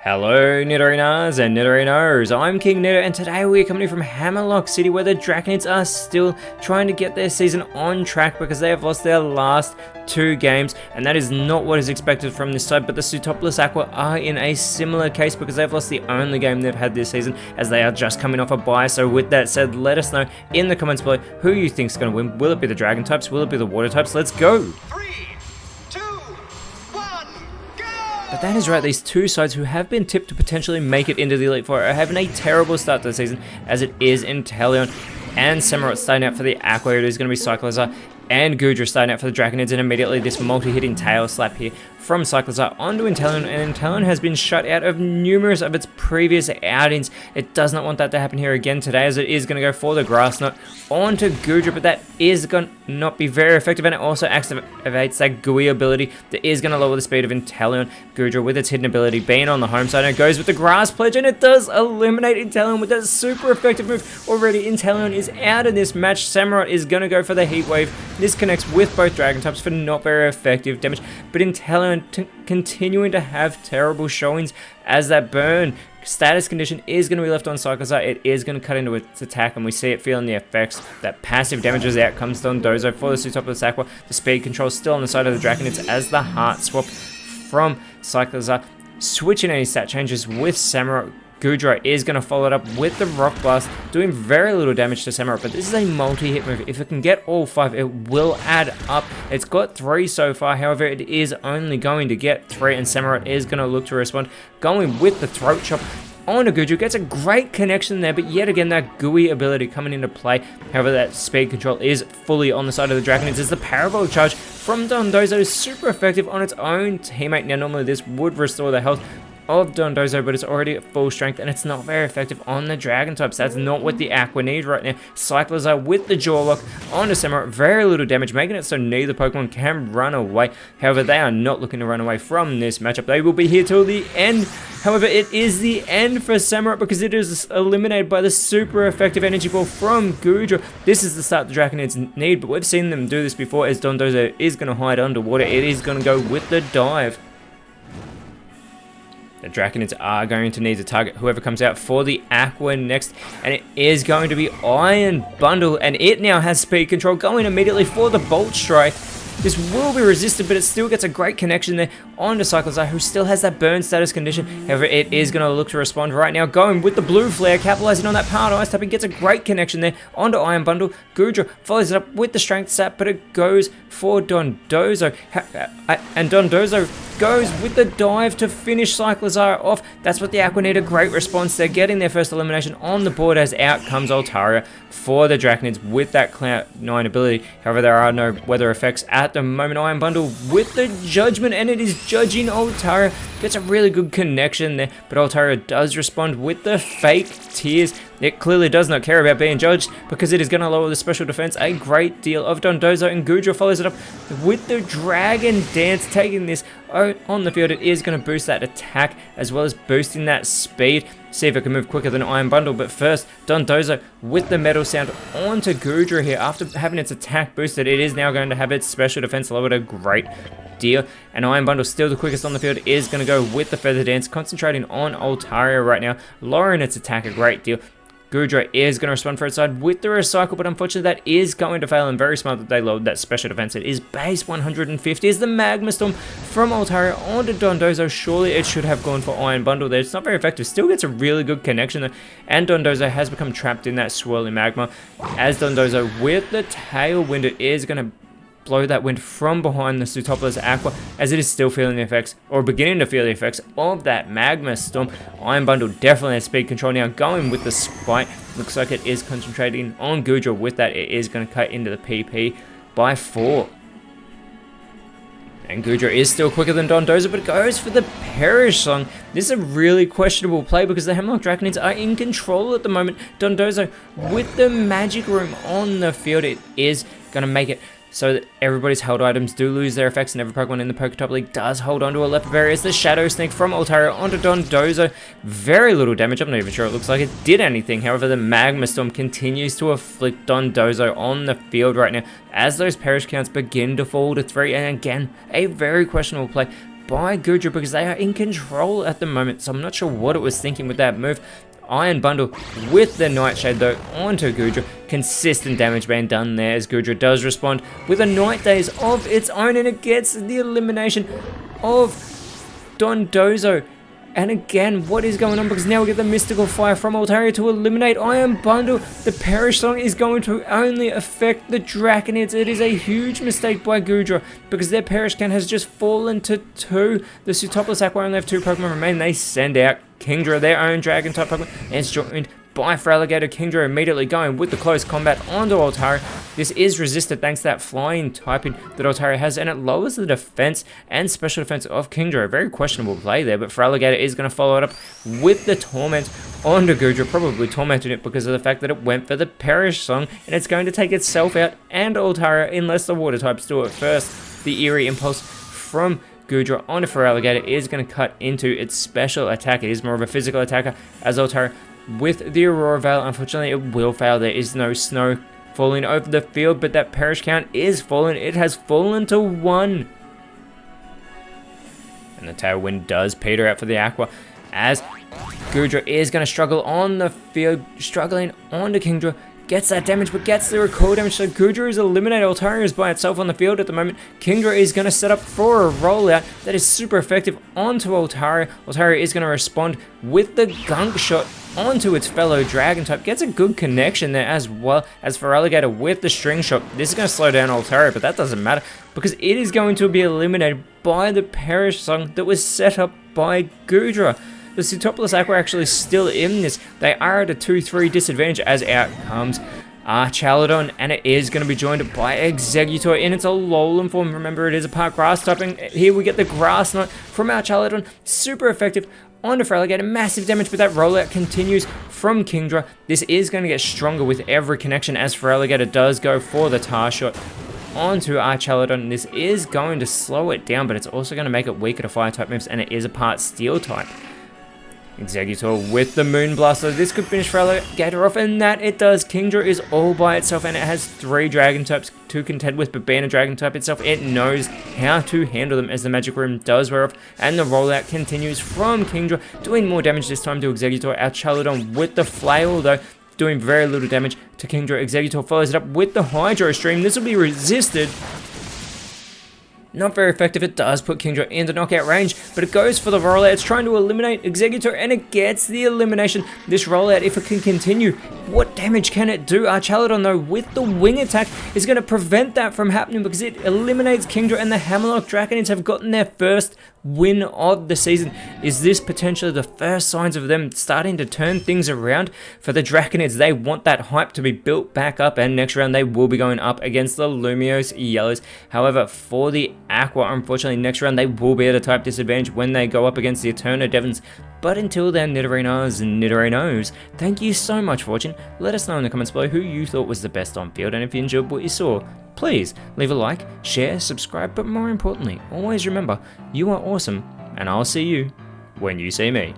Hello Nidorinas and Nidorinos, I'm KingNido and today we're coming from Hammerlock City where the Dragonids are still trying to get their season on track because they have lost their last 2 games and that is not what is expected from this side, but the Pseudopolis Aqua are in a similar case because they've lost the only game they've had this season as they are just coming off a bye. So with that said, let us know in the comments below who you think is going to win. Will it be the Dragon types? Will it be the Water types? Let's go! But that is right, these two sides who have been tipped to potentially make it into the Elite Four are having a terrible start to the season, as it is Inteleon and Samurott starting out for the Aqua. It is going to be Cyclozar and Goodra starting out for the Dragonids, and immediately this multi-hitting tail slap here from Cyclozar onto Inteleon, and Inteleon has been shut out of numerous of its previous outings. It does not want that to happen here again today, as it is going to go for the Grass Knot onto Goodra, but that is going to not be very effective, and it also activates that gooey ability that is going to lower the speed of Inteleon. Goodra with its hidden ability being on the home side, and it goes with the Grass Pledge, and it does eliminate Inteleon with that super effective move. Already Inteleon is out of this match. Samurott is going to go for the Heat Wave. This connects with both Dragon types for not very effective damage, but Inteleon continuing to have terrible showings as that burn status condition is going to be left on Cyclozar. It is going to cut into its attack, and we see it feeling the effects. That passive damages out comes Dondozo for the Pseudopolis Aqua. The speed control still on the side of the Dragonids as the heart swap from Cyclozar. Switching any stat changes with Samurott. Goodra is going to follow it up with the Rock Blast, doing very little damage to Samurott, but this is a multi-hit move. If it can get all 5, it will add up. It's got 3 so far, however, it is only going to get 3, and Samurott is going to look to respond, going with the Throat Chop onto Goodra. Gets a great connection there, but yet again, that gooey ability coming into play. However, that speed control is fully on the side of the Dragonids, as the Parabolic Charge from Dondozo is super effective on its own teammate. Now, normally this would restore the health of Dondozo, but it's already at full strength and it's not very effective on the Dragon types. That's not what the Aqua need right now. Cyclozar with the Jaw Lock onto Samurott, very little damage, making it so neither Pokemon can run away. However, they are not looking to run away from this matchup. They will be here till the end. However, it is the end for Samurott because it is eliminated by the super effective Energy Ball from Goodra. This is the start the Dragonids need, but we've seen them do this before, as Dondozo is going to hide underwater. It is going to go with the dive. The Dragonids are going to need to target whoever comes out for the Aqua next, and it is going to be Iron Bundle, and it now has speed control, going immediately for the Bolt Strike. This will be resisted, but it still gets a great connection there onto Cyclozar, who still has that burn status condition. However, it is going to look to respond right now, going with the Blue Flare, capitalizing on that powered ice type. It gets a great connection there onto Iron Bundle. Goodra follows it up with the Strength Sap, but it goes for Dondozo, and Dondozo goes with the dive to finish Cyclozar off. That's what the Aqua need, a great response. They're getting their first elimination on the board, as out comes Altaria for the Dragonids with that Cloud 9 ability. However, there are no weather effects at the moment. Iron Bundle with the Judgment, and it is judging Altaria. Gets a really good connection there, but Altaria does respond with the Fake Tears. It clearly does not care about being judged because it is going to lower the special defense a great deal of Dondozo, and Goodra follows it up with the Dragon Dance, taking this on the field. It is going to boost that attack as well as boosting that speed. See if it can move quicker than Iron Bundle, but first Dondozo with the Metal Sound onto Goodra here. After having its attack boosted, it is now going to have its special defense lowered a great deal, and Iron Bundle, still the quickest on the field, is going to go with the Feather Dance, concentrating on Altaria right now, lowering its attack a great deal. Goodra is going to respond for its side with the Recycle, but unfortunately that is going to fail, and very smart that they lowered that special defense. It is base 150 as the Magma Storm from Altaria onto Dondozo. Surely it should have gone for Iron Bundle there. It's not very effective. Still gets a really good connection there, and Dondozo has become trapped in that swirling magma. As Dondozo with the Tailwind, it is going to blow that wind from behind the Pseudopolis Aqua, as it is still feeling the effects, or beginning to feel the effects of that Magma Storm. Iron Bundle definitely has speed control now, going with the Spite. Looks like it is concentrating on Goodra. With that, it is going to cut into the PP by 4. And Goodra is still quicker than Dondozo, but goes for the Perish Song. This is a really questionable play because the Hemlock Dragonids are in control at the moment. Dondozo with the Magic Room on the field, it is going to make it so that everybody's held items do lose their effects, and every Pokemon in the PokeType League does hold onto a Lepiberry, as the Shadow Sneak from Altaria onto Dondozo. Very little damage. I'm not even sure it looks like it did anything. However, the Magma Storm continues to afflict Dondozo on the field right now, as those Perish counts begin to fall to 3, and again, a very questionable play. by Goodra because they are in control at the moment. So I'm not sure what it was thinking with that move. Iron Bundle with the Nightshade though onto Goodra. Consistent damage being done there as Goodra does respond with a Night Daze of its own, and it gets the elimination of Dondozo. And again, what is going on? Because now we get the Mystical Fire from Altaria to eliminate Iron Bundle. The Perish Song is going to only affect the Draconids. It is a huge mistake by Goodra because their Perish Count has just fallen to 2. The Pseutopolis Aqua only have 2 Pokemon remain. They send out Kingdra, their own Dragon type Pokemon, and it's joined by Feraligatr. Kingdra immediately going with the close combat onto Altaria. This is resisted thanks to that flying typing that Altaria has, and it lowers the defense and special defense of Kingdra. A very questionable play there, but Feraligatr is going to follow it up with the Torment onto Goodra, probably tormenting it because of the fact that it went for the Perish Song, and it's going to take itself out and Altaria unless the water types do it first. The Eerie Impulse from Goodra onto Feraligatr is going to cut into its special attack. It is more of a physical attacker as Altaria with the Aurora Veil. Unfortunately, it will fail. There is no snow falling over the field, but that Perish Count is fallen. It has fallen to 1. And the Tailwind does peter out for the Aqua as Goodra is going to struggle on the field, struggling onto Kingdra. Gets that damage, but gets the recall damage, so Goodra is eliminated. Altaria is by itself on the field at the moment. Kingdra is going to set up for a rollout that is super effective onto Altaria. Altaria is going to respond with the Gunk Shot onto its fellow Dragon type. Gets a good connection there as well as Feraligatr with the String Shot. This is going to slow down Altaria, but that doesn't matter because it is going to be eliminated by the Perish Song that was set up by Goodra. The Pseutopolis Aqua are actually still in this. They are at a 2-3 disadvantage as out comes Archaladon, and it is going to be joined by Exeggutor in its Alolan form. Remember, it is a part grass typing. Here we get the Grass Knot from Archaladon. Super effective onto Feraligatr. Massive damage, but that rollout continues from Kingdra. This is going to get stronger with every connection as Feraligatr does go for the Tar Shot onto Archaladon. This is going to slow it down, but it's also going to make it weaker to fire type moves, and it is a part steel type. Exeggutor with the Moon Blaster. This could finish Feraligatr off, and that it does. Kingdra is all by itself, and it has 3 Dragon types to contend with, but being a Dragon type itself, it knows how to handle them as the Magic Room does wear off, and the rollout continues from Kingdra, doing more damage this time to Exeggutor. Archaladon with the Flail, though, doing very little damage to Kingdra. Exeggutor follows it up with the Hydro Stream. This will be resisted. Not very effective. It does put Kingdra into knockout range, but it goes for the rollout. It's trying to eliminate Exeggutor, and it gets the elimination. This rollout, if it can continue, what damage can it do? Archaladon, though, with the wing attack, is going to prevent that from happening because it eliminates Kingdra, and the Hammerlock Draconids have gotten their first win of the season. Is this potentially the first signs of them starting to turn things around for the Draconids? They want that hype to be built back up, and next round they will be going up against the Lumiose Yellows. However, for the Aqua, unfortunately, next round they will be at a type disadvantage when they go up against the Eterno Devons. But until then, Nidorinos and Nidorinos, thank you so much for watching. Let us know in the comments below who you thought was the best on field, and if you enjoyed what you saw, please leave a like, share, subscribe, but more importantly, always remember, you are awesome, and I'll see you when you see me.